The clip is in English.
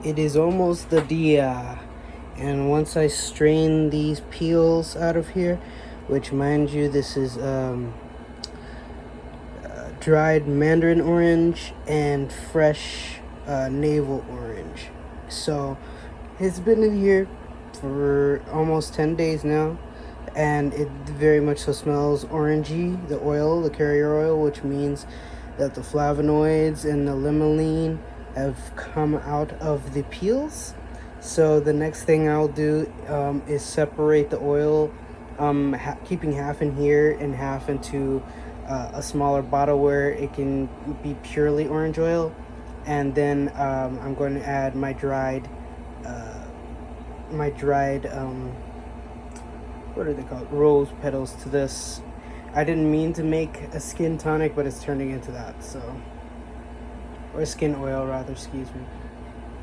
It is almost the dia, and once I strain these peels out of here, which mind you, this is dried mandarin orange and fresh navel orange. So it's been in here for almost 10 days now, and it very much so smells orangey, the oil, the carrier oil, which means that the flavonoids and the limonene have come out of the peels. So the next thing I'll do is separate the oil, keeping half in here and half into a smaller bottle where it can be purely orange oil. And then I'm going to add my dried what are they called, rose petals to this. I didn't mean to make a skin tonic, but it's turning into that, so, or skin oil rather, excuse me.